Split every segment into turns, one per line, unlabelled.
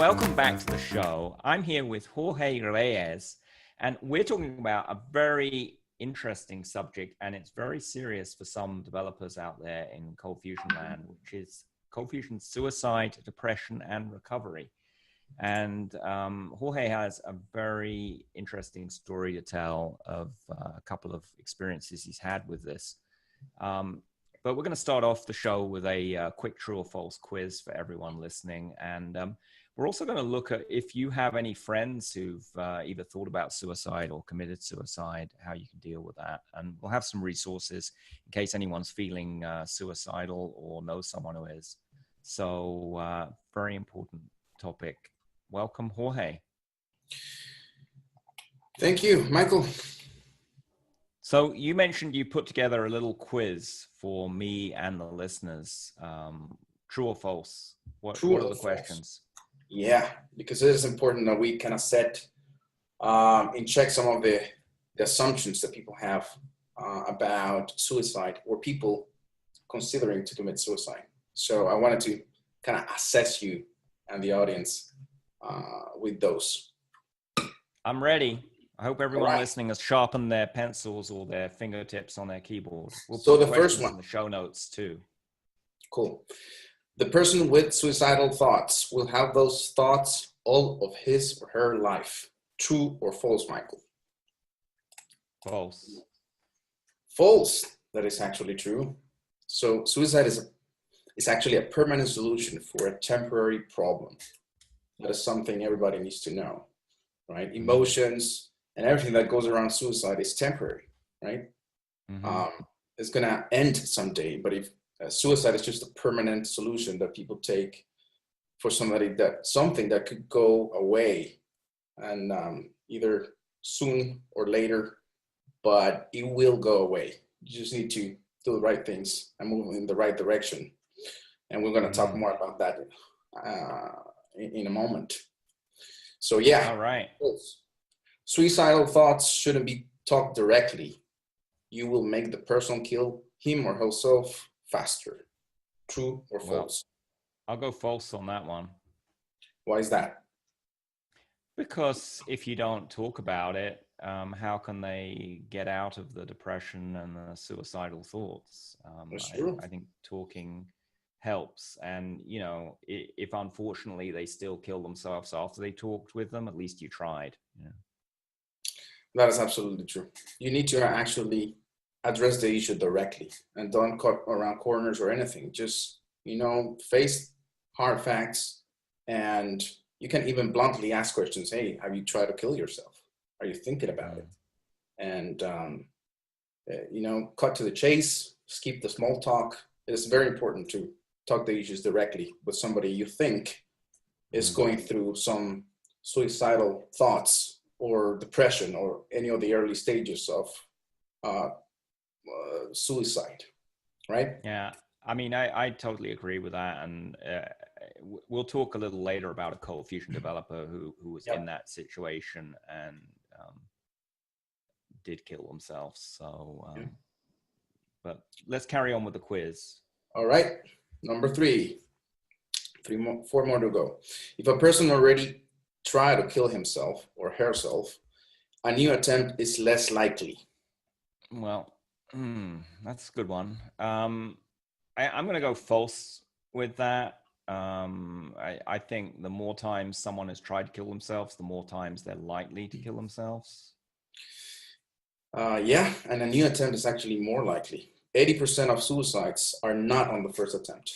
welcome back to the show. I'm here with Jorge Reyes, and we're talking about a very interesting subject, and it's very serious for some developers out there in ColdFusion land, which is ColdFusion suicide, depression, and recovery. And Jorge has a very interesting story to tell of a couple of experiences he's had with this. But we're going to start off the show with a quick true or false quiz for everyone listening. And we're also going to look at if you have any friends who've either thought about suicide or committed suicide, how you can deal with that. And we'll have some resources in case anyone's feeling suicidal or knows someone who is. So very important topic. Welcome, Jorge.
Thank you, Michael.
So you mentioned you put together a little quiz for me and the listeners. True or false? What are the questions?
Yeah, because it is important that we kind of set in check some of the assumptions that people have about suicide or people considering to commit suicide. So I wanted to kind of assess you and the audience with those.
I'm ready. I hope everyone listening has sharpened their pencils or their fingertips on their keyboard. We'll put the first one in the show notes too.
Cool. The person with suicidal thoughts will have those thoughts all of his or her life. True or false, Michael?
False.
False. That is actually true. So suicide is actually a permanent solution for a temporary problem. That is something everybody needs to know, right? Emotions and everything that goes around suicide is temporary, right? Mm-hmm. It's going to end someday, but if suicide is just a permanent solution that people take for something that could go away and either soon or later, but it will go away. You just need to do the right things and move in the right direction. And we're going to talk more about that in a moment. So yeah.
All right.
Suicidal thoughts shouldn't be talked directly. You will make the person kill him or herself faster. True or false?
I'll go false on that one.
Why is that?
Because if you don't talk about it, how can they get out of the depression and the suicidal thoughts?
That's true.
I think talking helps. And, you know, if unfortunately they still kill themselves after they talked with them, at least you tried. Yeah.
That is absolutely true. You need to actually address the issue directly and don't cut around corners or anything. Just, face hard facts, and you can even bluntly ask questions. Hey, have you tried to kill yourself? Are you thinking about it? And, cut to the chase, skip the small talk. It is very important to talk the issues directly with somebody you think is going through some suicidal thoughts or depression or any of the early stages of suicide, right?
Yeah, I mean, I totally agree with that. And we'll talk a little later about a ColdFusion developer who was in that situation and did kill themselves. So, but let's carry on with the quiz.
All right, number 3. 4 more to go. If a person already tried to kill himself or herself, a new attempt is less likely.
Well, that's a good one. I'm going to go false with that. I think the more times someone has tried to kill themselves, the more times they're likely to kill themselves.
Yeah, and a new attempt is actually more likely. 80% of suicides are not on the first attempt.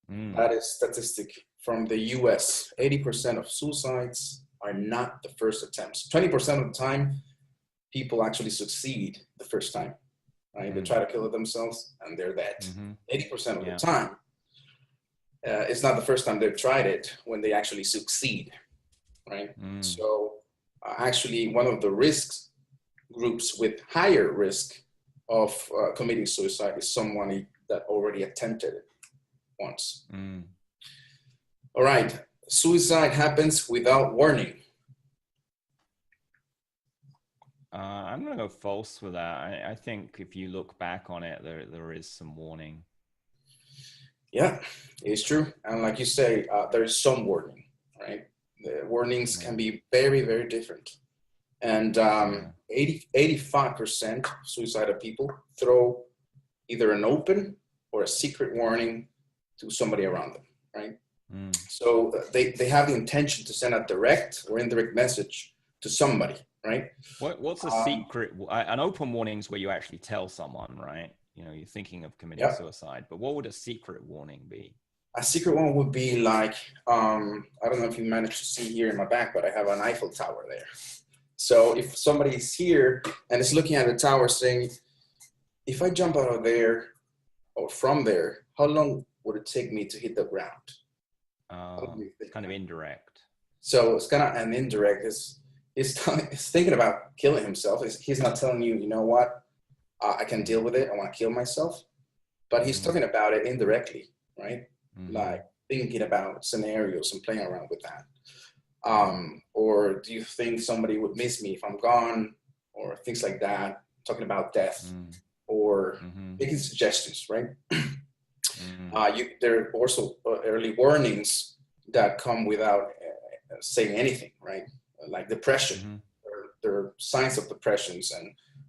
That is statistic from the US. 80% of suicides are not the first attempts. 20% of the time, people actually succeed the first time. Right? They try to kill themselves and they're dead. 80% of the time, it's not the first time they've tried it when they actually succeed. Right? So actually, one of the risks groups with higher risk of committing suicide is someone that already attempted it once. All right. Suicide happens without warning.
I'm going to go false with that. I think if you look back on it, there is some warning.
Yeah, it's true. And like you say, there is some warning, right? The warnings can be very, very different. And 85% of suicidal people throw either an open or a secret warning to somebody around them, right? So they have the intention to send a direct or indirect message to somebody, right?
What's a secret? An open warning is where you actually tell someone, right? You know, you're thinking of committing suicide, but what would a secret warning be?
A secret one would be like, I don't know if you managed to see here in my back, but I have an Eiffel Tower there. So if somebody is here and is looking at the tower saying, if I jump out of there or from there, how long would it take me to hit the ground?
Kind of indirect.
So it's kind of an indirect. He's thinking about killing himself. He's not telling you, you know what, I can deal with it. I want to kill myself. But he's talking about it indirectly, right? Like thinking about scenarios and playing around with that. Or do you think somebody would miss me if I'm gone? Or things like that, talking about death or making suggestions, right? There are also early warnings that come without saying anything, right? Like depression. There are signs of depressions,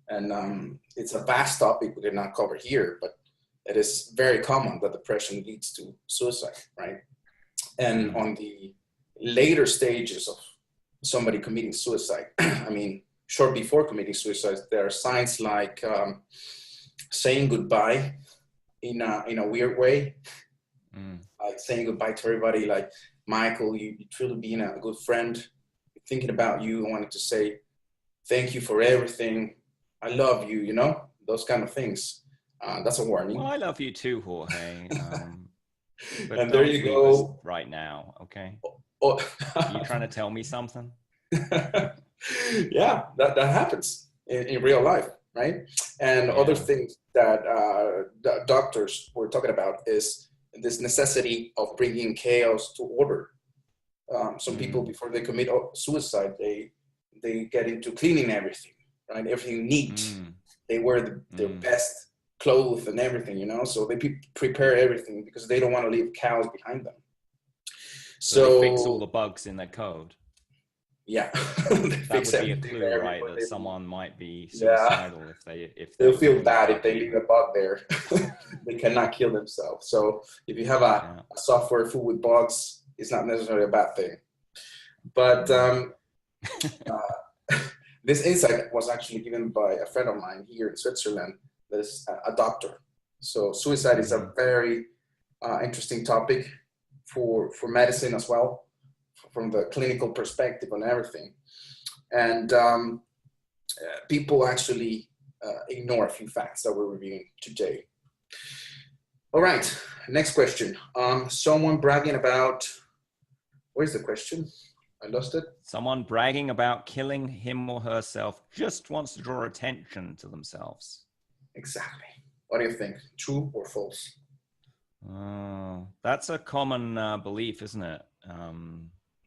and it's a vast topic we did not cover here, but it is very common that depression leads to suicide, right? And on the later stages of somebody committing suicide, I mean, short before committing suicide, there are signs like saying goodbye in a weird way, like saying goodbye to everybody, like, Michael, you truly being a good friend, thinking about you, wanting to say thank you for everything, I love you, you know, those kind of things. That's a warning.
Well, I love you too, Jorge. But
and there you go.
Right now, okay?
Oh.
Are you trying to tell me something?
Yeah, that happens in real life, right? And other things that doctors were talking about is this necessity of bringing chaos to order. Some people, before they commit suicide, they get into cleaning everything, right? Everything neat. They wear their best clothes and everything, you know? So they prepare everything because they don't want to leave chaos behind them.
So they fix all the bugs in their code.
Yeah.
That would be a clue, right? That someone might be suicidal if
they'll feel bad if they leave a bug there. They cannot kill themselves. So if you have a software full with bugs, it's not necessarily a bad thing. But this insight was actually given by a friend of mine here in Switzerland that is a doctor. So suicide is a very interesting topic for medicine as well, from the clinical perspective on everything. And people actually ignore a few facts that we're reviewing today. All right, next question. Someone bragging about, where's the question? I lost it.
Someone bragging about killing him or herself just wants to draw attention to themselves.
Exactly. What do you think? True or false?
That's a common belief, isn't it?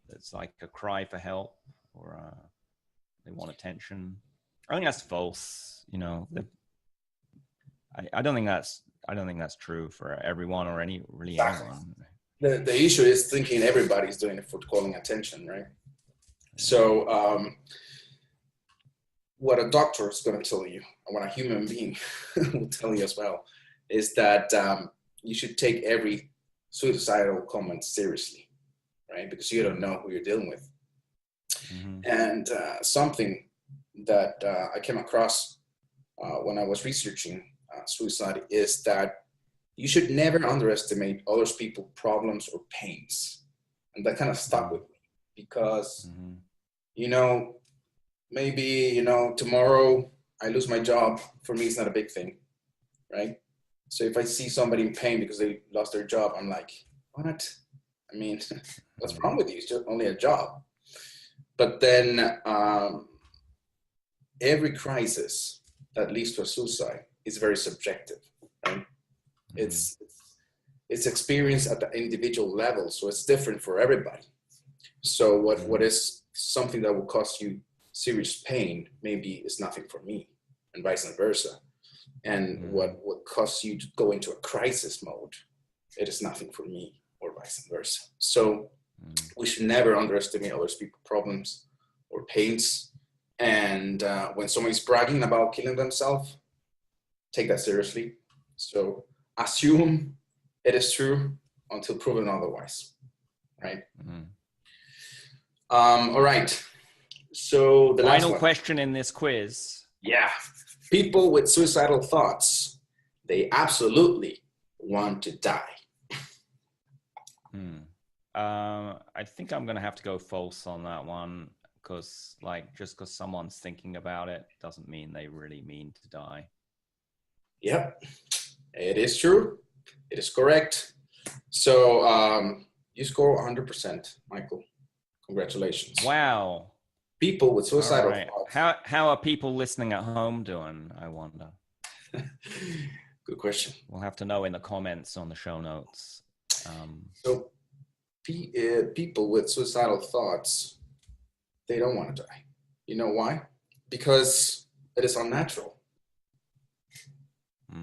It's like a cry for help, or they want attention. I think that's false. You know, I don't think that's true for everyone or really anyone.
The issue is thinking everybody's doing it for calling attention, right? So what a doctor is going to tell you, and what a human being will tell you as well, is that you should take every suicidal comment seriously, right? Because you don't know who you're dealing with. And something that I came across when I was researching suicide is that you should never underestimate other people's problems or pains. And that kind of stuck with me because, you know, maybe, you know, tomorrow I lose my job. For me, it's not a big thing, right? So if I see somebody in pain because they lost their job, I'm like, what? I mean, what's wrong with you? It's just only a job. But then every crisis that leads to a suicide is very subjective, right? It's experienced at the individual level, so it's different for everybody. So what is something that will cause you serious pain maybe is nothing for me, and vice versa. And what would cause you to go into a crisis mode, it is nothing for me, or vice versa. So We should never underestimate other people's problems or pains. And when someone's bragging about killing themselves, take that seriously. So assume it is true until proven otherwise, right? All right. So the
final
last
question in this quiz.
Yeah. People with suicidal thoughts, they absolutely want to die.
I think I'm going to have to go false on that one, because just because someone's thinking about it doesn't mean they really mean to die.
Yep, it is true. It is correct. So you score 100%, Michael. Congratulations.
Wow.
People with suicidal
thoughts. How are people listening at home doing, I wonder?
Good question.
We'll have to know in the comments on the show notes.
So people with suicidal thoughts, they don't want to die. You know why? Because it is unnatural.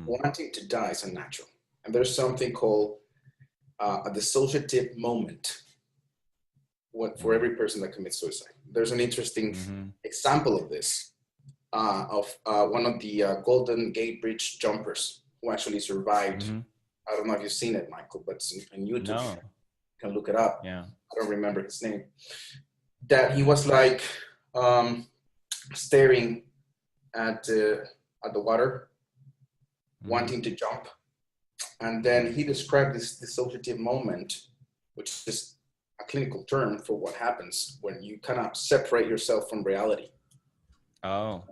Wanting to die is unnatural. And there's something called a dissociative moment for every person that commits suicide. There's an interesting example of this, of one of the Golden Gate Bridge jumpers who actually survived. I don't know if you've seen it, Michael, but it's on YouTube. No. You can look it up.
Yeah.
I don't remember his name. That he was staring at the water, wanting to jump. And then he described this dissociative moment, which is a clinical term for what happens when you kind of separate yourself from reality.
Oh.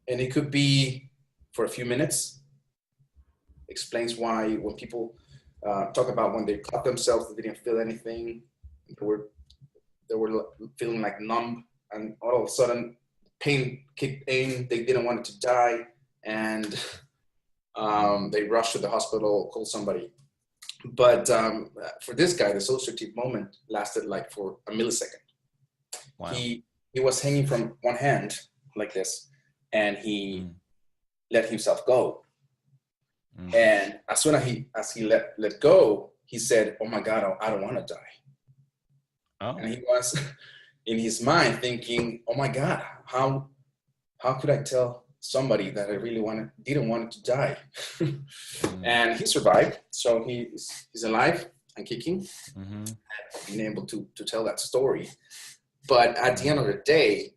And it could be for a few minutes. Explains why when people talk about when they cut themselves, they didn't feel anything. They were feeling like numb, and all of a sudden pain kicked in. They didn't want to die, and they rushed to the hospital, called somebody. But for this guy, the dissociative moment lasted for a millisecond. Wow. He was hanging from one hand like this, and he let himself go. And as soon as he let go, he said, "Oh my God, I don't want to die." Oh. And he was in his mind thinking, "Oh my God, how could I tell somebody that I really didn't want to die?" And he survived, so he's alive and kicking, and being able to tell that story. But at the end of the day,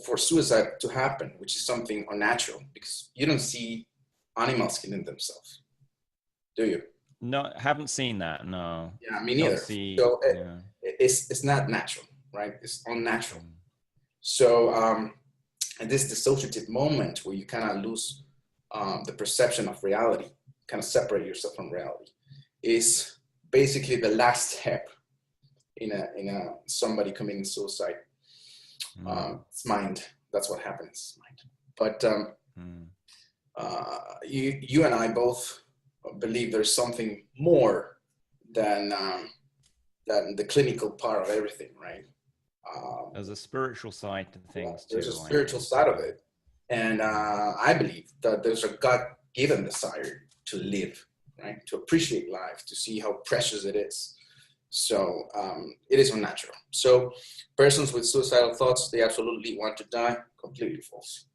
for suicide to happen, which is something unnatural, because you don't see animals killing themselves, do you?
No, haven't seen that. No.
Yeah, me neither. So it's not natural, right? It's unnatural. So and this dissociative moment where you kind of lose the perception of reality, kind of separate yourself from reality, is basically the last step in somebody committing suicide. It's mind. That's what happens. Mind. But you and I both believe there's something more than the clinical part of everything, right?
There's a spiritual side to things too.
There's a spiritual side of it, and I believe that there's a God-given desire to live, right? To appreciate life, to see how precious it is. So it is unnatural. So persons with suicidal thoughts, they absolutely want to die. Completely false.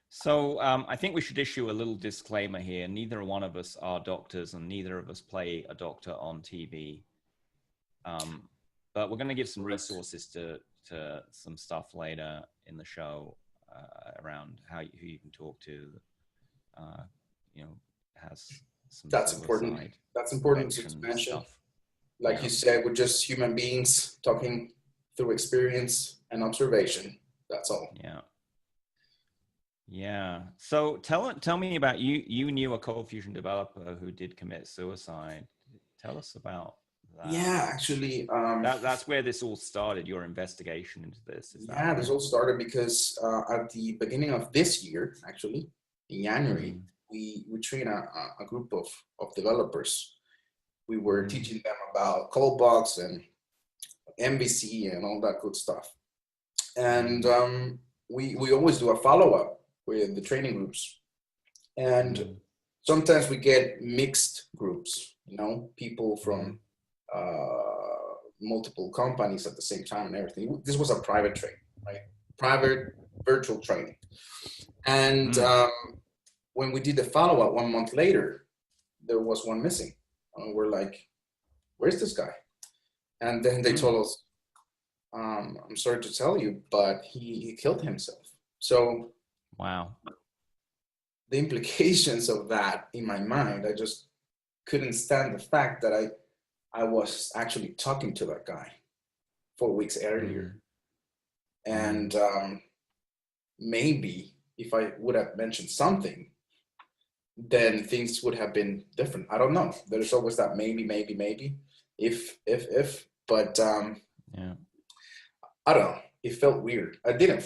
So I think we should issue a little disclaimer here. Neither one of us are doctors, and neither of us play a doctor on TV. But we're going to give some resources to some stuff later in the show around who you can talk to. Has some.
That's important. That's important to mention. Stuff. Like you said, we're just human beings talking through experience and observation. That's all.
Yeah. Yeah. So tell me about you. You knew a ColdFusion developer who did commit suicide. Tell us about that.
Yeah, actually.
That's where this all started, your investigation into this.
This all started because at the beginning of this year, actually, in January, we trained a group of developers. We were teaching them about ColdBox and MVC and all that good stuff. And we always do a follow-up with the training groups. And sometimes we get mixed groups, you know, people from multiple companies at the same time and everything. This was a private training, right? Private virtual training. And when we did the follow-up 1 month later, there was one missing. And we're like, where's this guy? And then they told us, I'm sorry to tell you, but he killed himself. So
wow.
The implications of that in my mind, I just couldn't stand the fact that I was actually talking to that guy 4 weeks earlier. And maybe if I would have mentioned something, then things would have been different. I don't know. There's always that maybe, if, but
yeah.
I don't know. It felt weird. I didn't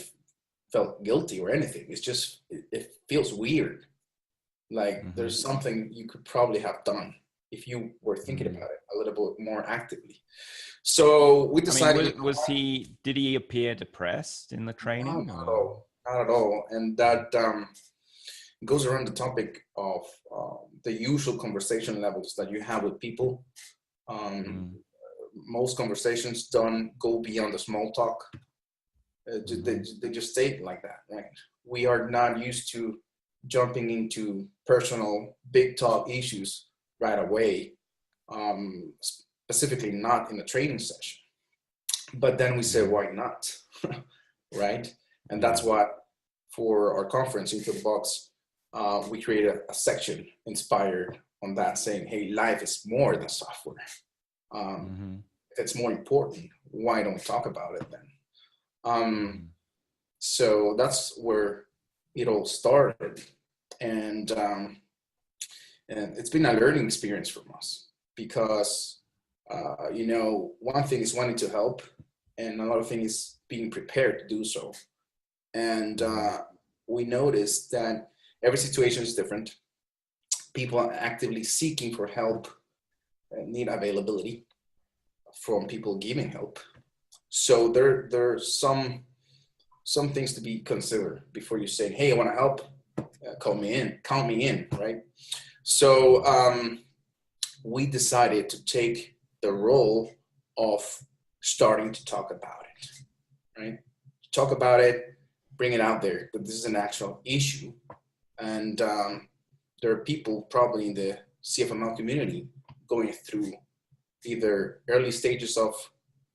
felt guilty or anything. It's just, it feels weird. Like there's something you could probably have done if you were thinking about it a little bit more actively. So we decided.
Did he appear depressed in the training?
Not at all. And that goes around the topic of the usual conversation levels that you have with people. Most conversations don't go beyond the small talk. They just stay like that, right? We are not used to jumping into personal big talk issues right away, specifically not in a training session. But then we say, why not? Right? And that's what, for our conference, Into the Box, we created a section inspired on that, saying, hey, life is more than software. If it's more important, why don't we talk about it then? So that's where it all started. And it's been a learning experience for us because, you know, one thing is wanting to help, and another thing is being prepared to do so. And we noticed that every situation is different. People are actively seeking for help and need availability from people giving help. So there's some things to be considered before you say, hey, I want to help, count me in, right? So we decided to take the role of starting to talk about it, right? Talk about it, bring it out there, that this is an actual issue. And there are people probably in the CFML community going through either early stages of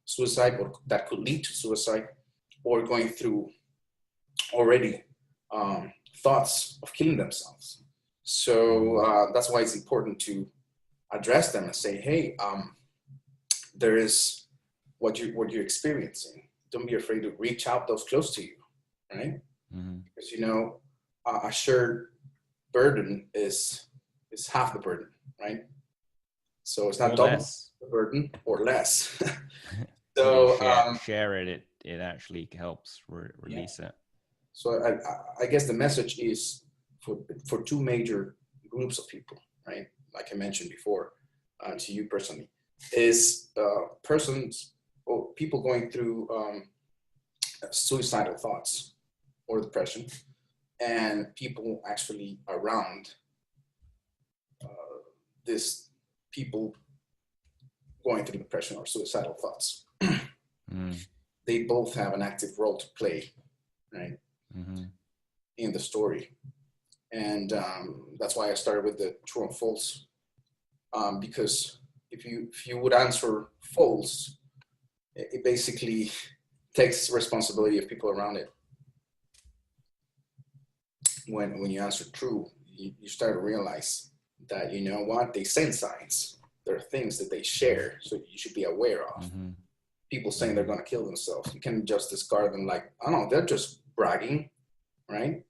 suicide or that could lead to suicide, or going through already thoughts of killing themselves. So that's why it's important to address them and say, hey, there is what you're experiencing. Don't be afraid to reach out those close to you, right? Because, you know, a shared burden is half the burden, right? So it's not double the burden or less. So
share it actually helps release it.
So I guess the message is for two major groups of people, right? Like I mentioned before, to you personally, is persons or people going through suicidal thoughts or depression, and people actually around this people going through depression or suicidal thoughts. They both have an active role to play, right? In the story. And that's why I started with the true and false, because if you would answer false, it basically takes responsibility of people around it. When you answer true, you start to realize that, you know what, they sense signs. There are things that they share, so you should be aware of. People saying they're going to kill themselves, you can't just discard them like, I don't know, they're just bragging, right?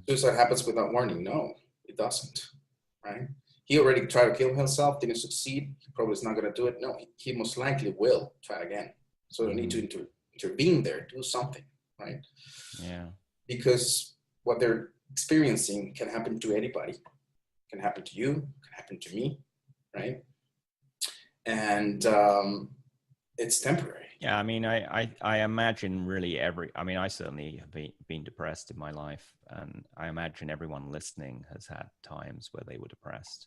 Suicide happens without warning. No, it doesn't, right? He already tried to kill himself, didn't succeed. He probably is not going to do it. No, he most likely will try again. So you need to intervene there, do something, right?
Yeah. Because
what they're experiencing can happen to anybody. Can happen to you, can happen to me, right? And it's temporary.
Yeah, I mean, I imagine really I certainly have been depressed in my life, and I imagine everyone listening has had times where they were depressed.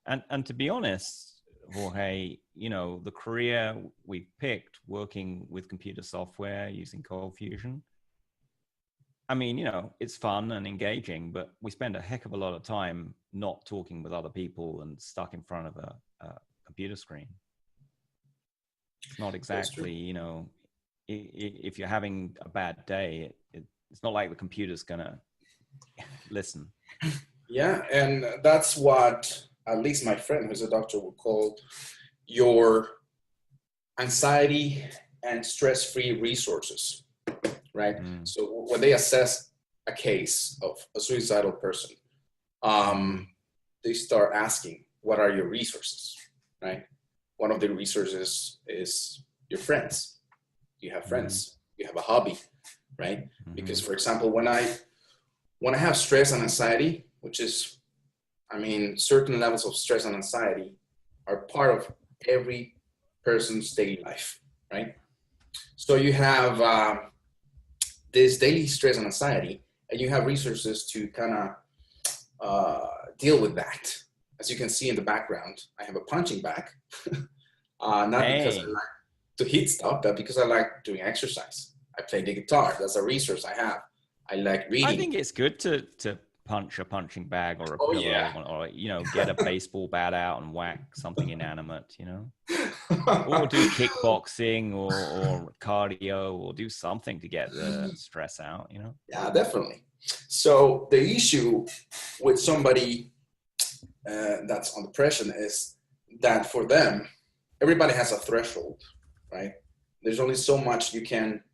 And to be honest, Jorge, the career we picked, working with computer software using ColdFusion, I mean, it's fun and engaging, but we spend a heck of a lot of time not talking with other people and stuck in front of a computer screen. It's not exactly, if you're having a bad day, it's not like the computer's gonna listen.
Yeah, and that's what at least my friend who's a doctor would call your anxiety and stress-free resources, right? So when they assess a case of a suicidal person, they start asking, what are your resources, right? One of the resources is your friends. You have friends, you have a hobby, right? Because, for example, when I have stress and anxiety, which is, I mean, certain levels of stress and anxiety are part of every person's daily life, right? So you have this daily stress and anxiety, and you have resources to kind of deal with that. As you can see in the background, I have a punching bag, not because I like to hit stuff, but because I like doing exercise. I play the guitar. That's a resource I have. I like reading.
I think it's good to punch a punching bag or a pillow, or get a baseball bat out and whack something inanimate, or do kickboxing or cardio, or do something to get the stress out,
Yeah, definitely. So the issue with somebody that's on depression is that for them, everybody has a threshold, right? There's only so much you can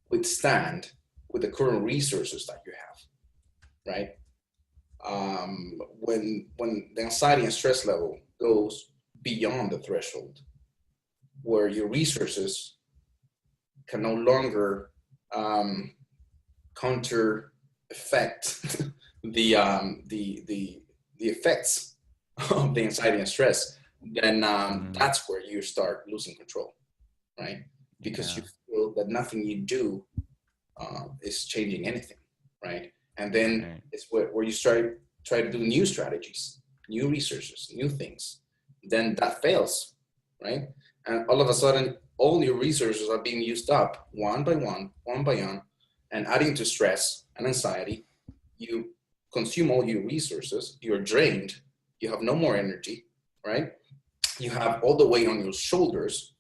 withstand with the current resources that you have, right? When the anxiety and stress level goes beyond the threshold, where your resources can no longer counter effect the effects of the anxiety and stress, then that's where you start losing control, right? Because you feel that nothing you do is changing anything, right? And then it's where you try to do new strategies, new resources, new things. Then that fails, right? And all of a sudden, all your resources are being used up one by one, and adding to stress and anxiety. You consume all your resources, you're drained, you have no more energy, right? You have all the weight on your shoulders.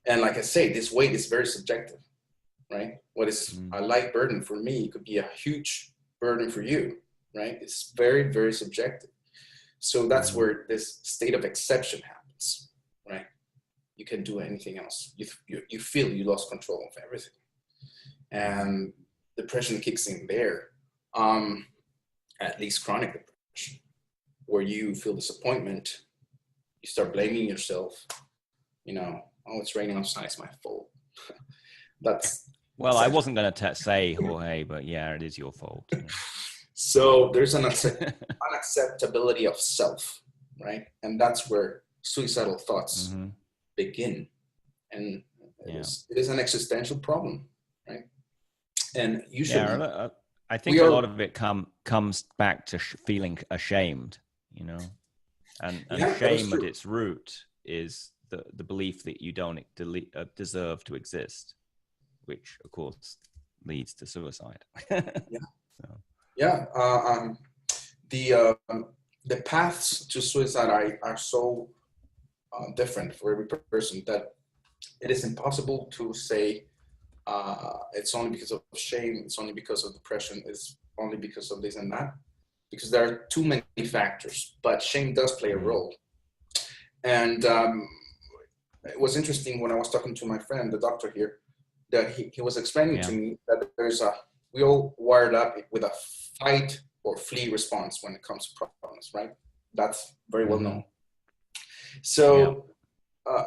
And like I say, this weight is very subjective, right? What is a light burden for me could be a huge burden for you, right? It's very, very subjective. So that's where this state of exception happens, right? You can do anything else. You feel you lost control of everything. And depression kicks in there, at least chronic depression, where you feel disappointment, you start blaming yourself, oh, it's raining outside, it's my fault.
I wasn't going to say, Jorge, but yeah, it is your fault.
So there's an unacceptability of self, right? And that's where suicidal thoughts begin. And it is an existential problem, right? And usually...
Yeah, I think a lot of it comes back to feeling ashamed, and shame at its root is the belief that you don't deserve to exist, which of course leads to suicide.
The paths to suicide are so different for every person that it is impossible to say it's only because of shame, it's only because of depression, it's only because of this and that, because there are too many factors, but shame does play a role. And it was interesting when I was talking to my friend, the doctor here, that he was explaining to me that we all wired up with a fight or flee response when it comes to problems, right? That's very well known. So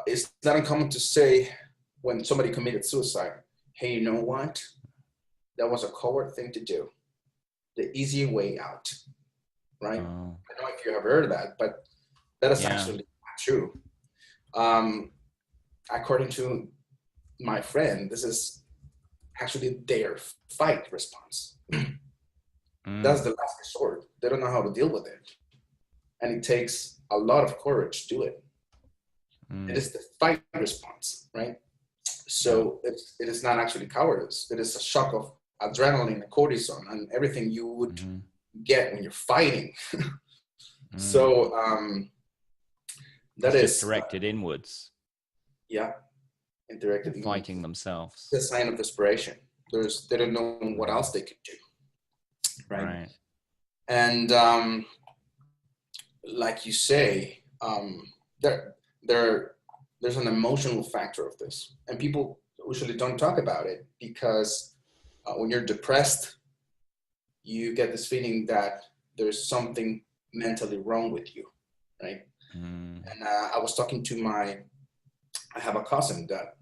it's not uncommon to say when somebody committed suicide, hey, you know what? That was a coward thing to do. The easy way out, right? I don't know if you have heard of that, but that is actually not true. According to my friend, this is actually their fight response. That's the last resort. They don't know how to deal with it. And it takes a lot of courage to do it. It is the fight response, right? So it is not actually cowardice. It is a shock of adrenaline and cortisol and everything you would get when you're fighting. So that
it's
is
just directed inwards.
Yeah, and directed
fighting themselves.
The sign of desperation. They don't know what else they could do, right? And like you say, there's an emotional factor of this, and people usually don't talk about it because when you're depressed, you get this feeling that there's something mentally wrong with you, right? And I was talking to I have a cousin that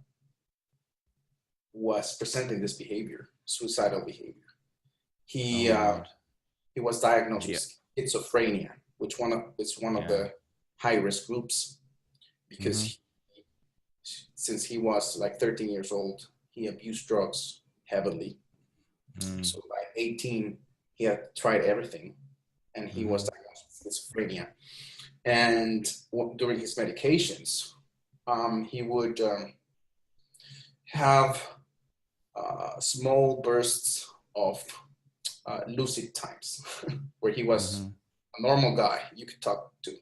was presenting this behavior, suicidal behavior. He was diagnosed with schizophrenia, which is one of the high-risk groups, because since he was like 13 years old, he abused drugs heavily. So by 18, he had tried everything, and he was diagnosed with schizophrenia. And during his medications, he would have small bursts of lucid times where he was a normal guy you could talk to.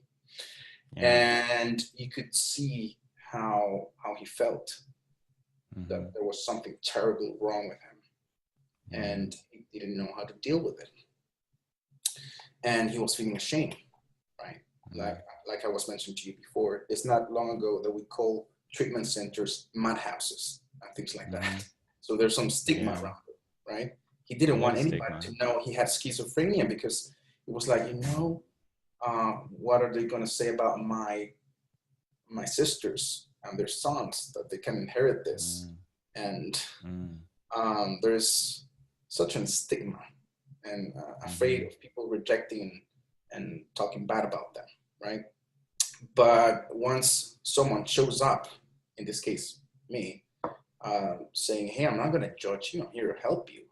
And you could see how he felt, that there was something terrible wrong with him, and he didn't know how to deal with it. And he was feeling ashamed, right? Like I was mentioning to you before, it's not long ago that we call treatment centers madhouses and things like that. So there's some stigma around it, right? He didn't want anybody to know he had schizophrenia, because it was like, what are they going to say about my sisters and their sons, that they can inherit this? And there's such a stigma and afraid of people rejecting and talking bad about them, right? But once someone shows up, in this case me, saying, hey, I'm not going to judge you, I'm here to help you,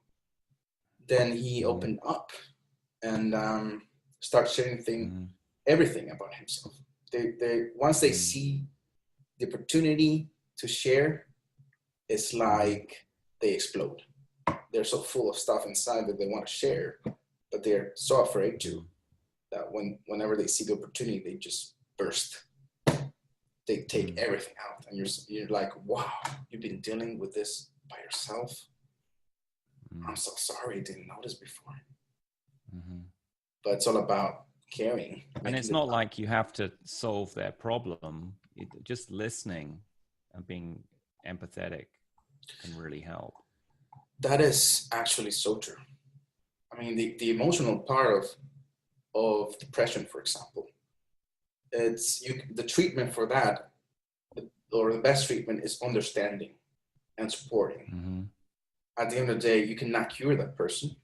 then he opened up and started sharing everything about himself. They once they see the opportunity to share, it's like they explode. They're so full of stuff inside that they want to share, but they're so afraid to, that whenever they see the opportunity, they just burst. They take everything out, and you're like, wow, you've been dealing with this by yourself? I'm so sorry, I didn't notice before. But it's all about caring.
And it's not like you have to solve their problem. Just listening and being empathetic can really help.
That is actually so true. I mean, the emotional part of depression, for example, the treatment for that, or the best treatment, is understanding and supporting. At the end of the day, you cannot cure that person.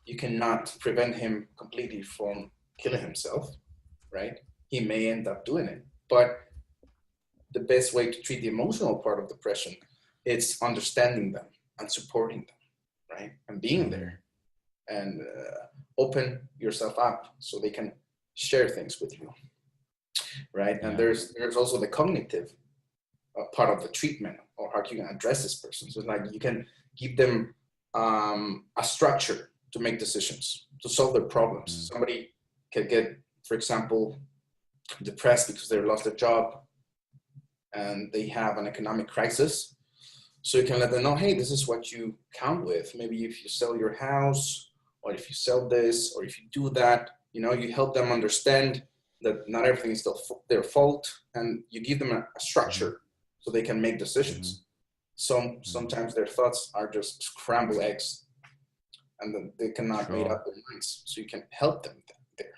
You cannot prevent him completely from killing himself, right? He may end up doing it. But the best way to treat the emotional part of depression, it's understanding them and supporting them, right? And being there, and open yourself up so they can share things with you, right? And there's also the cognitive part of the treatment, or how you can address this person. So like you can give them a structure to make decisions, to solve their problems. Somebody can get, for example, depressed because they lost their job and they have an economic crisis. So you can let them know, hey, this is what you count with. Maybe if you sell your house, or if you sell this, or if you do that, you help them understand that not everything is their fault, and you give them a structure so they can make decisions. Sometimes their thoughts are just scrambled eggs, and then they cannot make up their minds. So you can help them there.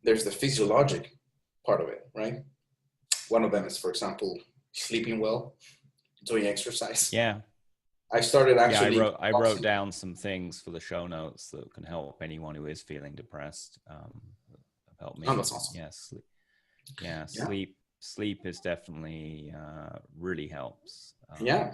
There's the physiologic part of it, right? One of them is, for example, sleeping well, doing exercise. I started actually.
I wrote down some things for the show notes that can help anyone who is feeling depressed. Help me.
Oh, that's awesome.
Sleep. sleep is definitely really helps.
Yeah.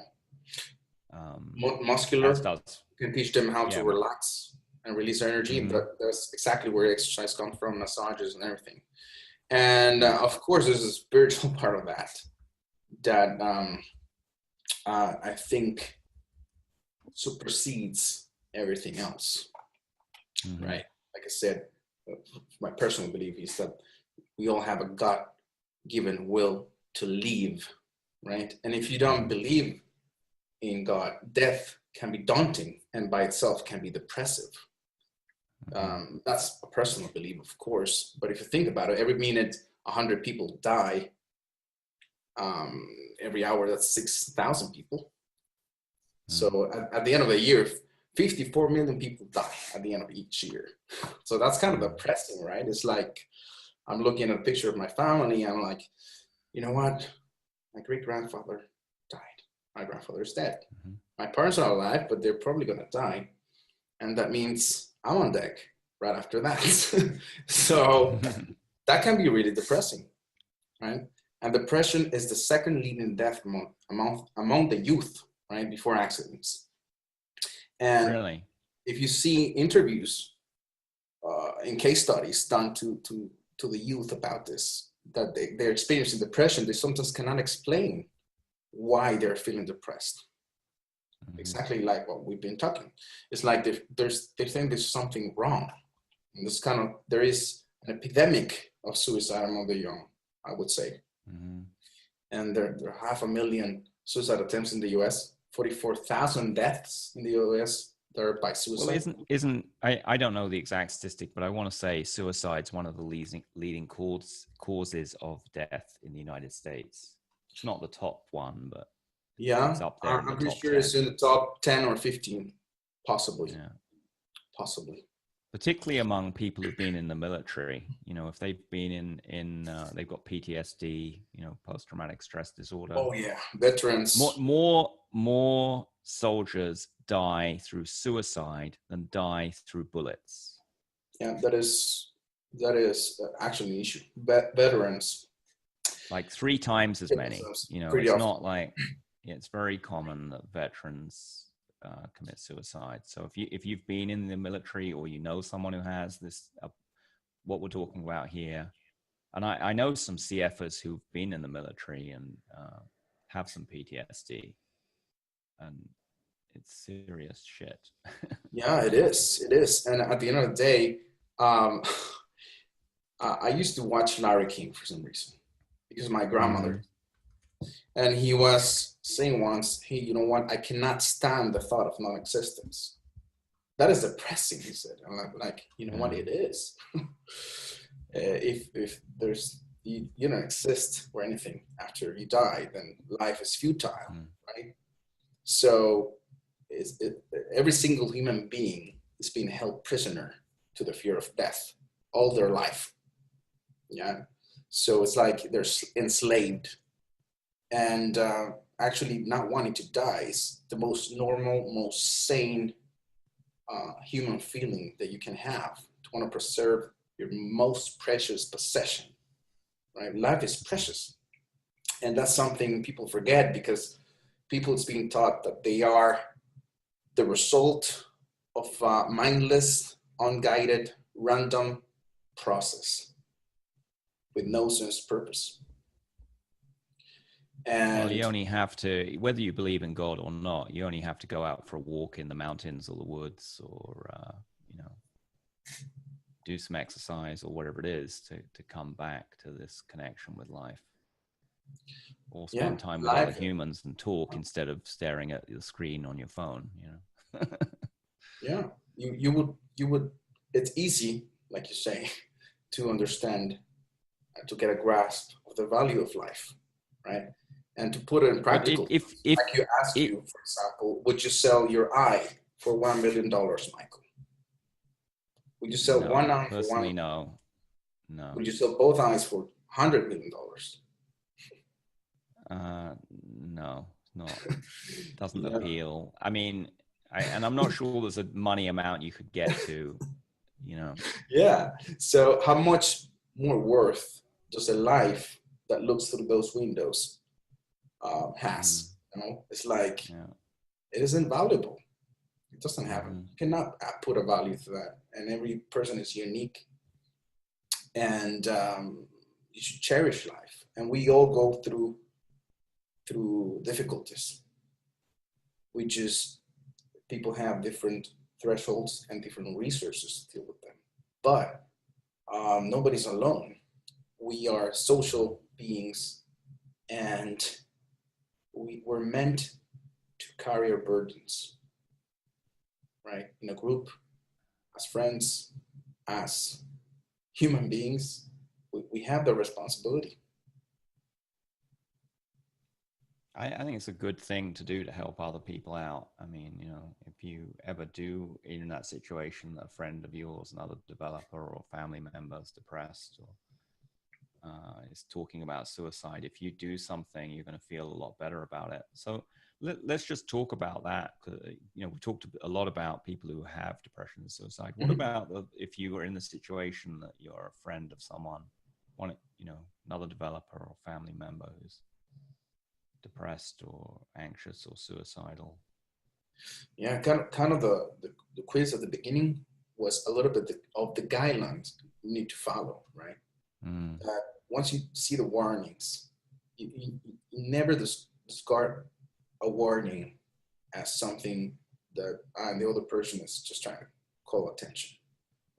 As
Muscular
does,
can teach them how to
yeah.
relax and release energy. That's exactly where exercise comes from, massages and everything. And of course, there's a spiritual part of that I think supersedes everything else, right? Like I said, my personal belief is that we all have a God-given will to live, right? And if you don't believe in God, death can be daunting and by itself can be depressive. That's a personal belief, of course, but if you think about it, every minute 100 people die. Every hour, that's 6,000 people. So at the end of the year, 54 million people die at the end of each year. So that's kind of depressing, right? It's like I'm looking at a picture of my family. I'm like, you know what? My great-grandfather died. My grandfather is dead. My parents are alive, but they're probably going to die. And that means I'm on deck right after that. So that can be really depressing, right? And depression is the second leading death among the youth, right, before accidents. And
really,
if you see interviews in case studies done to the youth about this, that they're experiencing depression, they sometimes cannot explain why they're feeling depressed. Exactly like what we've been talking. It's like they think there's something wrong. And there is an epidemic of suicide among the young, I would say. And there are 500,000 suicide attempts in the US, 44,000 deaths in the US that are by suicide.
Well, I don't know the exact statistic, but I want to say suicide's one of the leading causes of death in the United States. It's not the top one, but
yeah,
it's up there.
I'm pretty sure it's in the top 10 or 15, possibly.
Yeah.
Possibly.
Particularly among people who've been in the military, if they've been they've got PTSD, post-traumatic stress disorder.
Oh yeah, veterans.
More soldiers die through suicide than die through bullets.
Yeah, that is actually an issue. Veterans.
Like 3 times as many. It's
often.
Not like it's very common that veterans commit suicide. So if you've been in the military or someone who has this, what we're talking about here, and I know some CFers who've been in the military and have some PTSD, and it's serious shit.
Yeah, it is. And at the end of the day, I used to watch Larry King for some reason because my grandmother. And he was saying once, hey, you know what? I cannot stand the thought of non-existence. That is depressing, he said. I'm like, you know what? It is. If there's, you don't exist or anything after you die, then life is futile, right? So every single human being is being held prisoner to the fear of death all their life. Yeah. So it's like they're enslaved. And actually not wanting to die is the most normal, most sane human feeling that you can have, to want to preserve your most precious possession, right? Life is precious. And that's something people forget because people is being taught that they are the result of mindless, unguided, random process with no sense of purpose. And
you only have to, whether you believe in God or not, you only have to go out for a walk in the mountains or the woods, or do some exercise or whatever it is to come back to this connection with life, or spend time with other humans and talk instead of staring at the screen on your phone.
Yeah, you would. It's easy, like you say, to understand, to get a grasp of the value of life, right? And to put it in practical, like you asked you, for example, would you sell your eye for $1 million, Michael? Would you sell one eye for $1 million?
No.
Would you sell both eyes for $100 million?
No, doesn't appeal. I mean, I'm not sure there's a money amount you could get to,
Yeah. So how much more worth does a life that looks through those windows has. You know, it's like it isn't valuable. It doesn't have it. You cannot put a value to that. And every person is unique. And you should cherish life. And we all go through difficulties. People have different thresholds and different resources to deal with them. But nobody's alone. We are social beings, and we're meant to carry our burdens, right? In a group, as friends, as human beings, we have the responsibility.
I think it's a good thing to do to help other people out. I mean, you know, if you ever do in that situation, a friend of yours, another developer or family member is depressed or is talking about suicide, if you do something, you're going to feel a lot better about it. So let's just talk about that. You know, we talked a lot about people who have depression and suicide. What about if you were in the situation that you're a friend of someone, another developer or family member who's depressed or anxious or suicidal?
Yeah, kind of the quiz at the beginning was a little bit of the guidelines you need to follow, right? That once you see the warnings, you never discard a warning as something that the other person is just trying to call attention,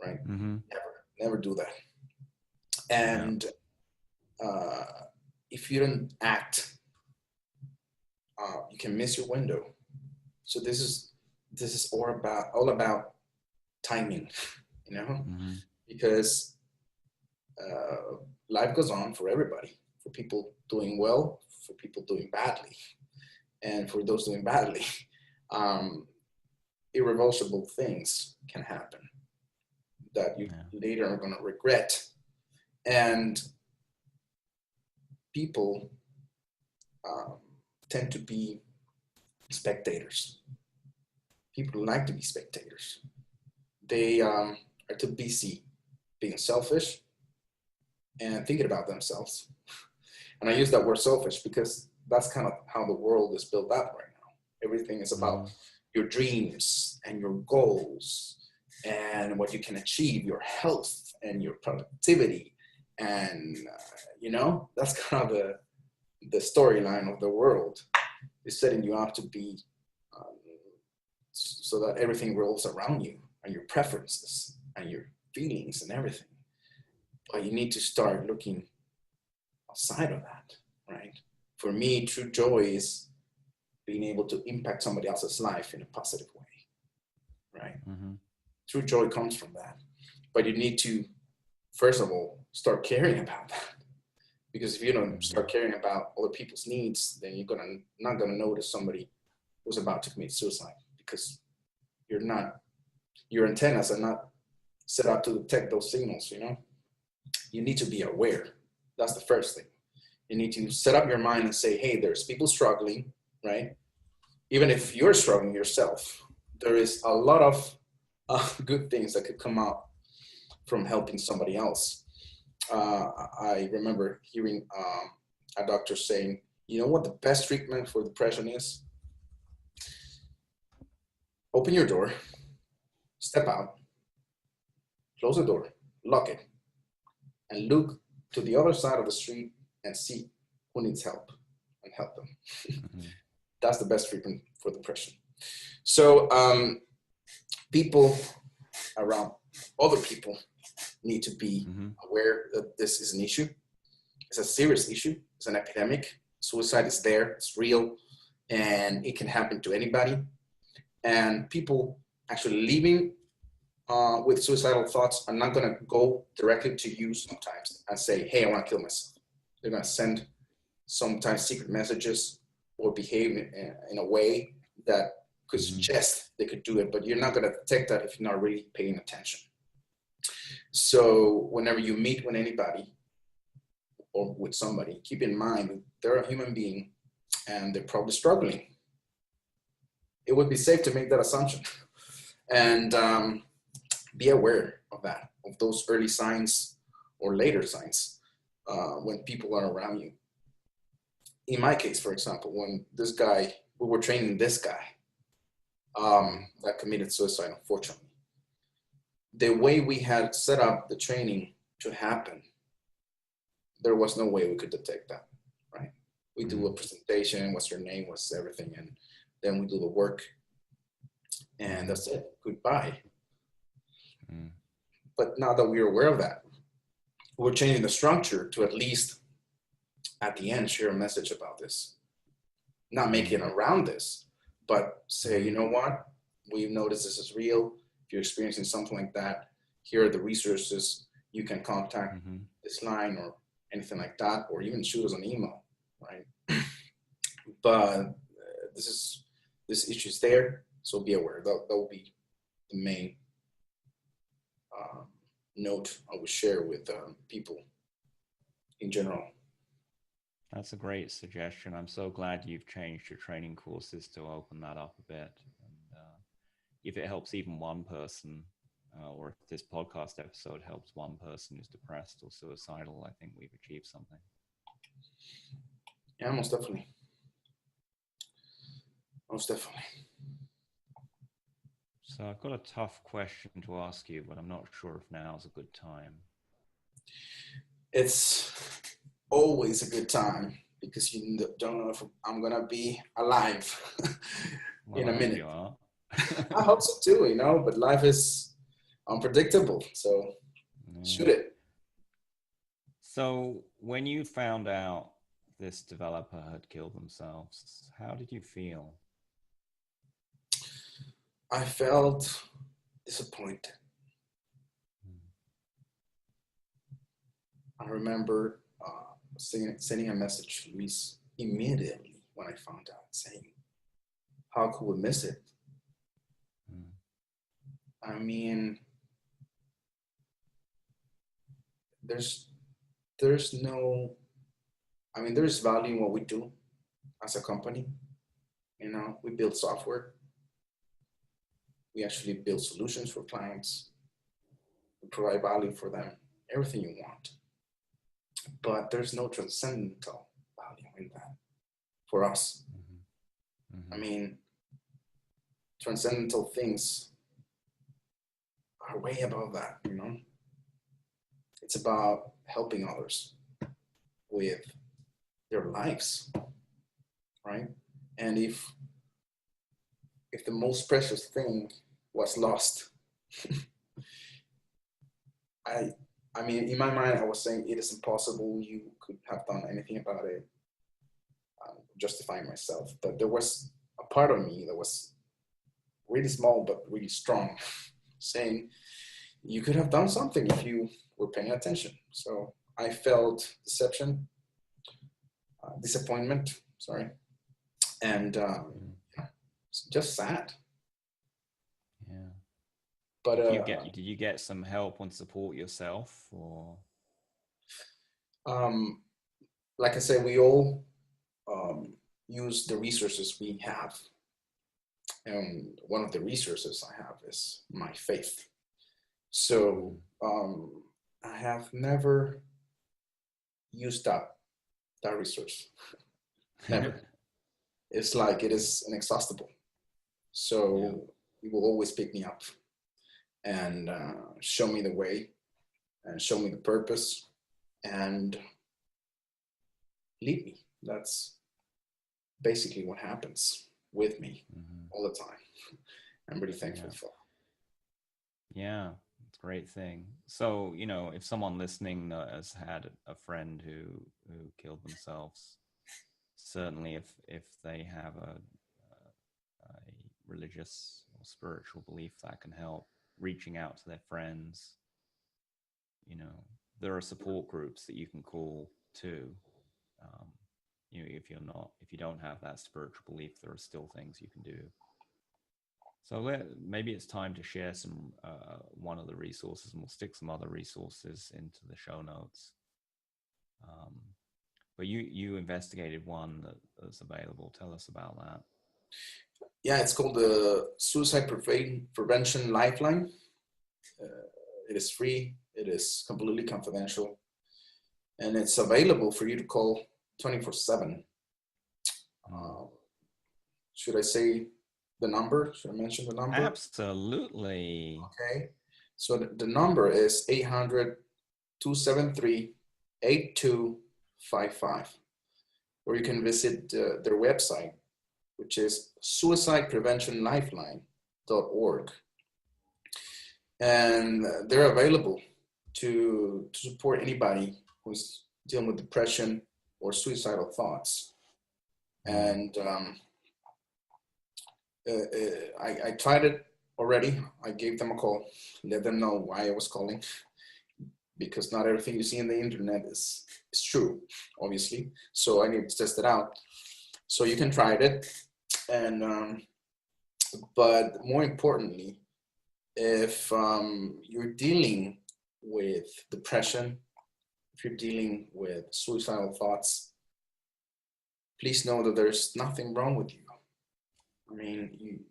right? Never do that. And if you don't act, you can miss your window. So this is all about timing, you know, because life goes on for everybody, for people doing well, for people doing badly, and for those doing badly, irreversible things can happen that you later are going to regret. And people tend to be spectators. People like to be spectators. They are too busy being selfish and thinking about themselves. And I use that word selfish because that's kind of how the world is built up right now. Everything is about your dreams and your goals and what you can achieve, your health and your productivity. And, that's kind of the storyline of the world. Is setting you up to be so that everything revolves around you and your preferences and your feelings and everything. But you need to start looking outside of that, right? For me, true joy is being able to impact somebody else's life in a positive way, right? True joy comes from that. But you need to, first of all, start caring about that. Because if you don't start caring about other people's needs, then you're not gonna notice somebody who's about to commit suicide, because your antennas are not set up to detect those signals. You need to be aware. That's the first thing. You need to set up your mind and say, hey, there's people struggling, right? Even if you're struggling yourself, there is a lot of good things that could come out from helping somebody else. I remember hearing a doctor saying, you know what the best treatment for depression is? Open your door, step out, close the door, lock it, and look to the other side of the street and see who needs help and help them. That's the best treatment for depression. So people around other people need to be aware that this is an issue. It's a serious issue. It's an epidemic. Suicide is there. It's real. And it can happen to anybody. And people actually living with suicidal thoughts are not going to go directly to you sometimes and say, hey, I want to kill myself. They're going to send sometimes secret messages or behave in a way that could suggest they could do it. But you're not going to detect that if you're not really paying attention. So whenever you meet with anybody or with somebody, keep in mind that they're a human being and they're probably struggling. It would be safe to make that assumption and be aware of that, of those early signs or later signs when people are around you. In my case, for example, when we were training this guy that committed suicide, unfortunately. The way we had set up the training to happen, there was no way we could detect that, right? We do a presentation, what's your name, what's everything, and then we do the work, and that's it, goodbye. But now that we're aware of that, we're changing the structure to at least at the end share a message about this. Not make it around this, but say, you know what, we've noticed this is real. If you're experiencing something like that, here are the resources. You can contact this line or anything like that, or even shoot us an email, right? But this issue is there, so be aware. That will be the main note I would share with people in general.
That's a great suggestion. I'm so glad you've changed your training courses to open that up a bit. And if it helps even one person, or if this podcast episode helps one person who's depressed or suicidal, I think we've achieved something.
Yeah, most definitely. Most definitely.
So I've got a tough question to ask you, but I'm not sure if now is a good time.
It's always a good time because you don't know if I'm going to be alive in a minute.
You are.
I hope so too, but life is unpredictable. So shoot it.
So when you found out this developer had killed themselves, how did you feel?
I felt disappointed. I remember sending a message to Luis immediately when I found out, saying, how could we miss it? I mean, there's value in what we do as a company. We build software. We actually build solutions for clients. We provide value for them, everything you want. But there's no transcendental value in that for us. I mean, transcendental things are way above that, It's about helping others with their lives, right? And if the most precious thing was lost, I mean, in my mind, I was saying it is impossible. You could have done anything about it. Justifying myself, but there was a part of me that was really small but really strong, saying you could have done something if you were paying attention. So I felt disappointment, and just sad.
Yeah.
But
did you get some help and support yourself, or?
Like I said, we all use the resources we have, and one of the resources I have is my faith. So I have never used that resource. Never. It's like it is inexhaustible. So it will always pick me up and show me the way and show me the purpose and lead me. That's basically what happens with me all the time. I'm really thankful for.
Yeah, it's a great thing. So, if someone listening has had a friend who killed themselves, certainly if they have a religious or spiritual belief, that can help. Reaching out to their friends, there are support groups that you can call too. If you don't have that spiritual belief, there are still things you can do. So maybe it's time to share some one of the resources, and we'll stick some other resources into the show notes. But you investigated one that's available. Tell us about that.
Yeah, it's called the Suicide Prevention Lifeline. It is free. It is completely confidential. and it's available for you to call 24/7. Should I say the number? Should I mention the number?
Absolutely.
Okay. So the number is 800-273-8255, or you can visit their website, which is suicidepreventionlifeline.org. And they're available to support anybody who's dealing with depression or suicidal thoughts. And I tried it already. I gave them a call, let them know why I was calling, because not everything you see on the internet is true, obviously. So I need to test it out. So you can try it. And but more importantly, if you're dealing with depression, if you're dealing with suicidal thoughts, please know that there's nothing wrong with you. I mean,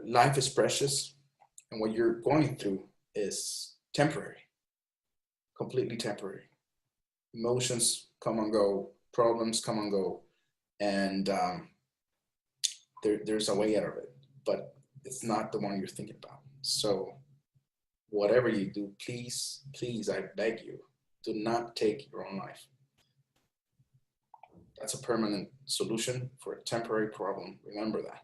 life is precious, and what you're going through is temporary, completely temporary. Emotions come and go, problems come and go, and there's a way out of it, but it's not the one you're thinking about. So whatever you do, please, I beg you, do not take your own life. That's a permanent solution for a temporary problem. Remember that.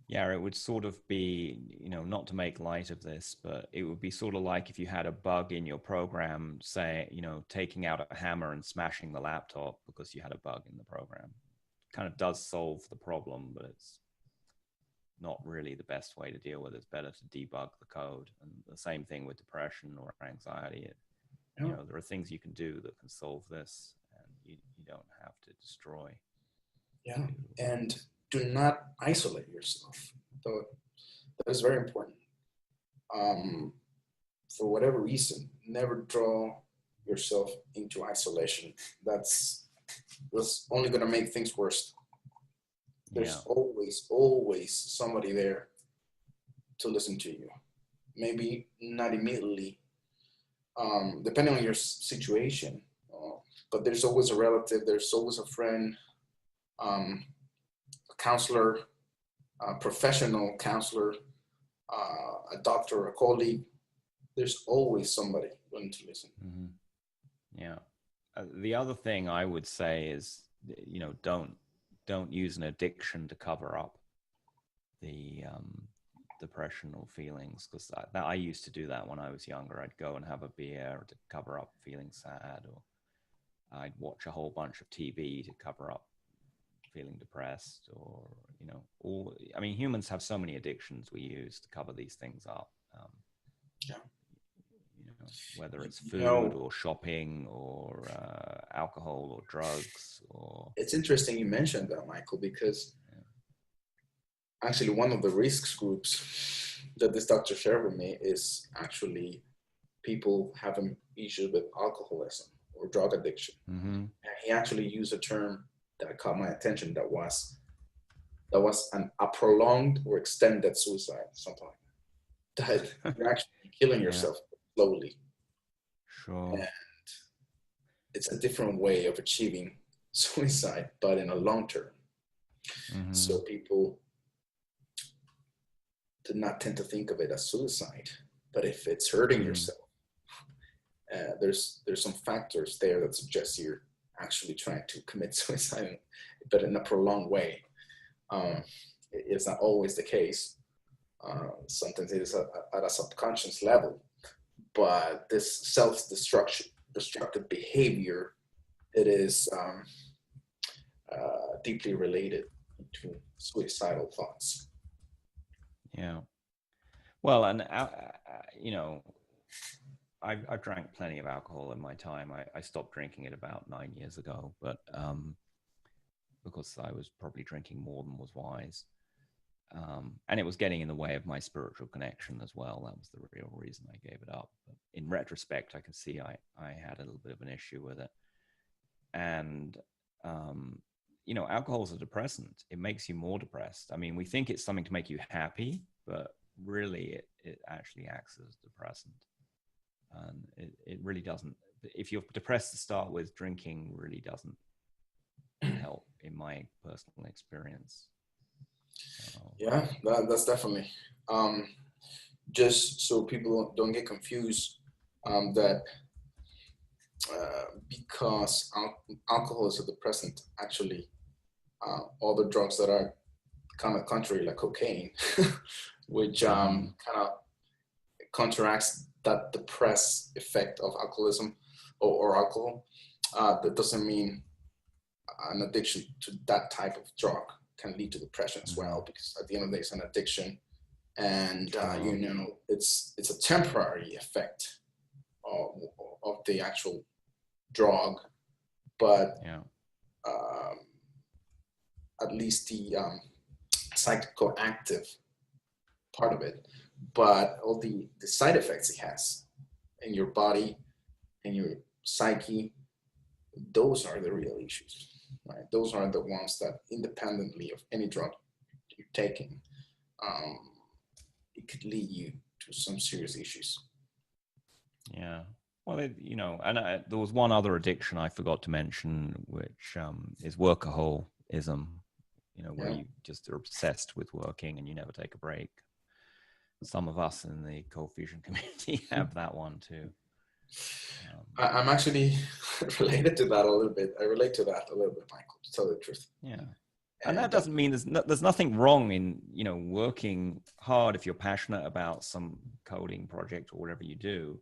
Yeah, it would sort of be, not to make light of this, but it would be sort of like if you had a bug in your program, say, taking out a hammer and smashing the laptop because you had a bug in the program. It kind of does solve the problem, but it's not really the best way to deal with it. It's better to debug the code. And the same thing with depression or anxiety. There are things you can do that can solve this, and you don't have to destroy.
Yeah, and do not isolate yourself. Though that is very important. For whatever reason, never draw yourself into isolation. That's only going to make things worse. There's always somebody there to listen to you. Maybe not immediately, depending on your situation, but there's always a relative, there's always a friend, a counselor, a professional counselor, a doctor, a colleague. There's always somebody willing to listen.
Mm-hmm. Yeah. The other thing I would say is, don't use an addiction to cover up the depression or feelings, because I used to do that when I was younger. I'd go and have a beer to cover up feeling sad, or I'd watch a whole bunch of TV to cover up feeling depressed, or humans have so many addictions we use to cover these things up. Whether it's food or shopping or alcohol or drugs. Or
it's interesting you mentioned that, Michael, because actually one of the risk groups that this doctor shared with me is actually people having issues with alcoholism or drug addiction.
Mm-hmm.
And he actually used a term that caught my attention that was a prolonged or extended suicide, something like that. You're actually killing yourself slowly.
Sure.
And it's a different way of achieving suicide, but in a long term. Mm-hmm. So people do not tend to think of it as suicide, but if it's hurting yourself, there's some factors there that suggest you're actually trying to commit suicide, but in a prolonged way. It's not always the case. Sometimes it is at a subconscious level, but this self-destructive behavior, it is deeply related to suicidal thoughts.
Yeah. Well, and I've drank plenty of alcohol in my time. I stopped drinking it about 9 years ago, but because I was probably drinking more than was wise. And it was getting in the way of my spiritual connection as well. That was the real reason I gave it up. But in retrospect, I can see I had a little bit of an issue with it. And, alcohol is a depressant. It makes you more depressed. I mean, we think it's something to make you happy, but really it actually acts as a depressant. And it really doesn't. If you're depressed to start with, drinking really doesn't help, in my personal experience.
Yeah, that's definitely. Just so people don't get confused, that because alcohol is a depressant, actually, all the drugs that are kind of contrary, like cocaine, which kind of counteracts that depressed effect of alcoholism or alcohol. That doesn't mean an addiction to that type of drug can lead to depression as well, because at the end of the day, it's an addiction, and it's a temporary effect of the actual drug, but at least the psychoactive part of it, but all the side effects it has in your body and your psyche, those are the real issues, right? Those are the ones that, independently of any drug you're taking, it could lead you to some serious issues.
Yeah. Well, and there was one other addiction I forgot to mention, which is workaholism, where you just are obsessed with working and you never take a break. Some of us in the ColdFusion community have that one too.
I'm actually related to that a little bit. I relate to that a little bit, Michael, to tell the truth.
Yeah. And that doesn't mean there's nothing wrong in, working hard if you're passionate about some coding project or whatever you do.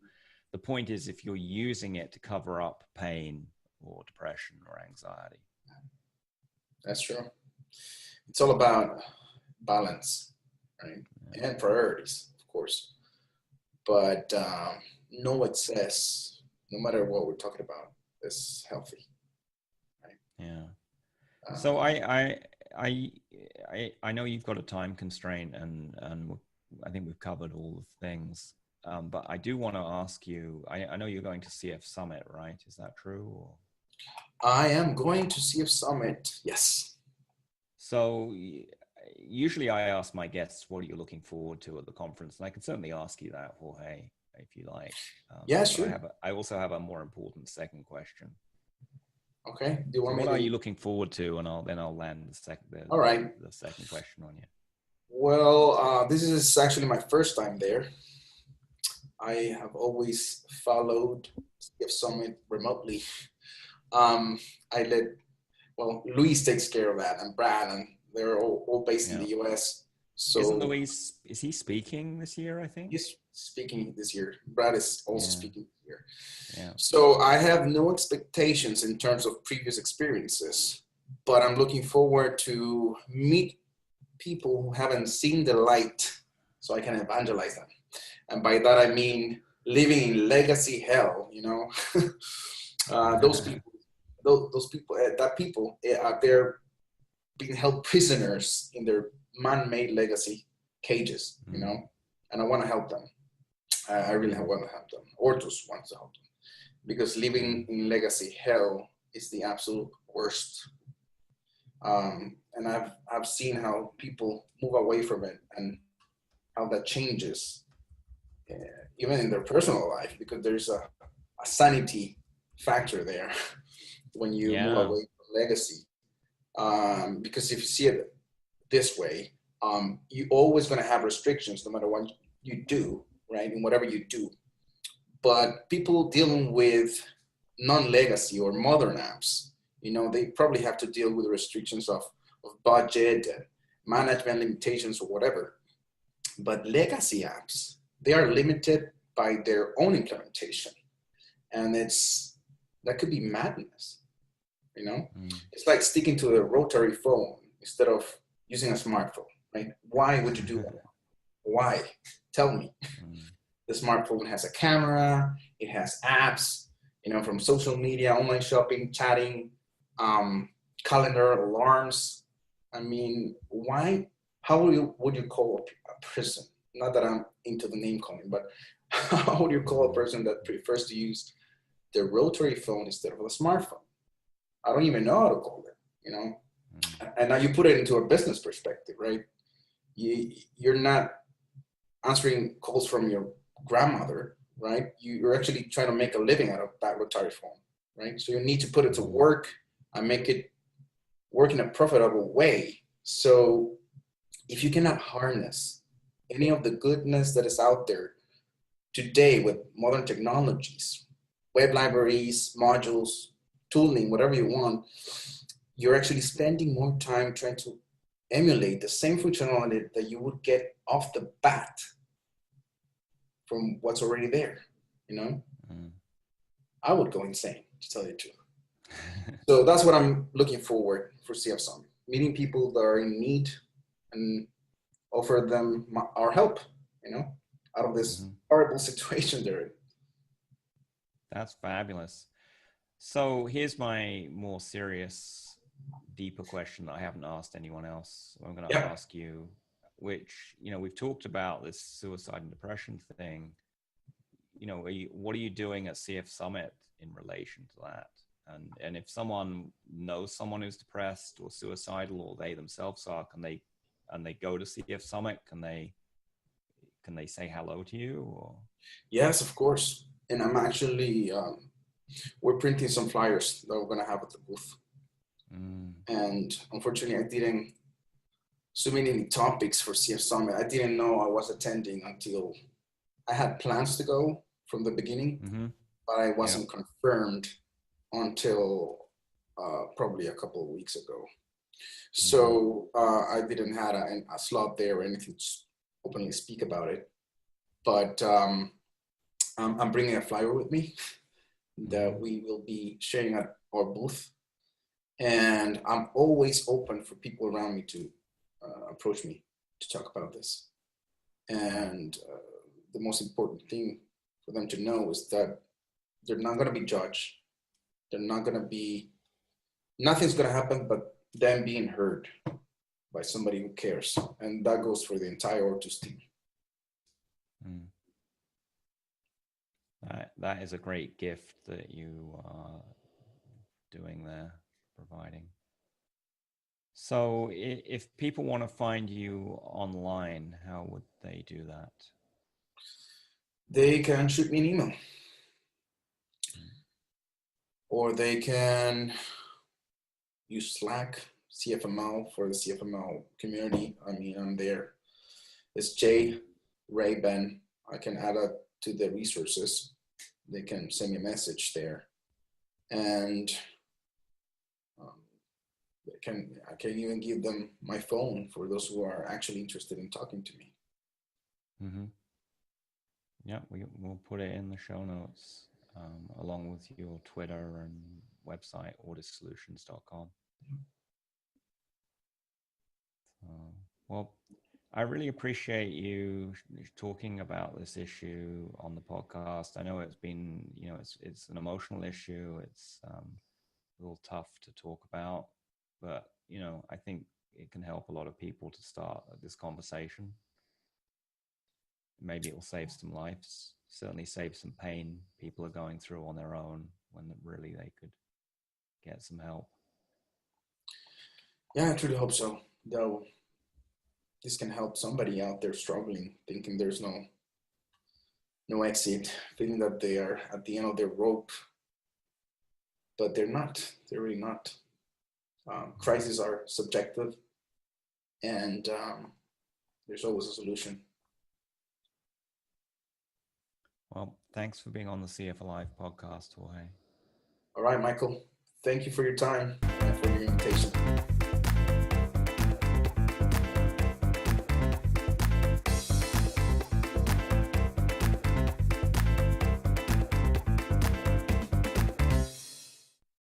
The point is, if you're using it to cover up pain or depression or anxiety.
That's true. It's all about balance, right? Yeah. And priorities, of course. But no excess, no matter what we're talking about, is healthy, right?
Yeah. So I know you've got a time constraint, and I think we've covered all the things. But I do want to ask you, I know you're going to CF Summit, right? Is that true? Or?
I am going to CF Summit, yes.
So usually I ask my guests, what are you looking forward to at the conference? And I can certainly ask you that, Jorge, if you like.
Yeah, sure.
I also have a more important second question.
Okay. Do you want
what are you looking forward to? And I'll land the second question on you.
Well, this is actually my first time there. I have always followed CF Summit remotely. Luis takes care of that, and Brad, and they're all based in the US. So
isn't Luis, is he speaking this year, I think?
He's speaking this year. Brad is also speaking this year.
Yeah.
So I have no expectations in terms of previous experiences, but I'm looking forward to meet people who haven't seen the light so I can evangelize them. And by that, I mean living in legacy hell, those people, they're being held prisoners in their man-made legacy cages, and I want to help them. I really want to help them, or just want to help them, because living in legacy hell is the absolute worst. And I've seen how people move away from it and how that changes, even in their personal life, because there's a sanity factor there when you move away from legacy. Because if you see it this way, you're always going to have restrictions no matter what you do, right? In whatever you do. But people dealing with non-legacy or modern apps, they probably have to deal with the restrictions of budget and management limitations or whatever. But legacy apps, they are limited by their own implementation. And that could be madness, It's like sticking to a rotary phone instead of using a smartphone, right? Why would you do that? Why? Tell me. The smartphone has a camera, it has apps, from social media, online shopping, chatting, calendar, alarms. I mean, why? How would you call a person? Not that I'm into the name calling, but how would you call a person that prefers to use the rotary phone instead of a smartphone? I don't even know how to call it, And now you put it into a business perspective, right? You're not answering calls from your grandmother right? You're actually trying to make a living out of that rotary phone, right? So you need to put it to work and make it work in a profitable way. So if you cannot harness any of the goodness that is out there today with modern technologies, web libraries, modules, tooling, whatever you want, you're actually spending more time trying to emulate the same functionality that you would get off the bat from what's already there, you know? I would go insane, to tell you the truth. So that's what I'm looking forward for CF Summit, meeting people that are in need and offer them our help, you know, out of this horrible situation they're in.
That's fabulous. So here's my more serious, deeper question that I haven't asked anyone else. I'm going to ask you, which, you know, we've talked about this suicide and depression thing. You know, what are you doing at CF Summit in relation to that? And if someone knows someone who's depressed or suicidal, or they themselves are, can they go to CF Summit? Can they say hello to you? Or?
Yes, of course. And I'm actually, we're printing some flyers that we're going to have at the booth. And unfortunately, I didn't submit any topics for CF Summit. I didn't know I was attending until I had plans to go from the beginning, but I wasn't confirmed until probably a couple of weeks ago. So I didn't have a slot there or anything to openly speak about it. But I'm bringing a flyer with me that we will be sharing at our booth. And I'm always open for people around me to approach me to talk about this. And the most important thing for them to know is that they're not going to be judged. They're not going to be, nothing's going to happen but them being heard by somebody who cares. And that goes for the entire Ortus team.
That is a great gift that you are doing there, providing. So if people want to find you online, how would they do that?
They can shoot me an email. Or they can use Slack, CFML for the CFML community. I mean, I'm there. It's J Ray Ben. I can add it to the resources. They can send me a message there. And I can even give them my phone for those who are actually interested in talking to me.
Yeah, we'll put it in the show notes, along with your Twitter and website, ortussolutions.com. Well, I really appreciate you talking about this issue on the podcast. I know it's been, you know, it's an emotional issue. It's a little tough to talk about, but, you know, I think it can help a lot of people to start this conversation. Maybe it will save some lives, certainly save some pain people are going through on their own when really they could get some help.
Yeah, I truly hope so. Though this can help somebody out there struggling, thinking there's no exit, thinking that they are at the end of their rope, but they're not. They're really not. Crises are subjective, and there's always a solution.
Well, thanks for being on the CF Alive podcast, Jorge.
All right, Michael. Thank you for your time and for your invitation.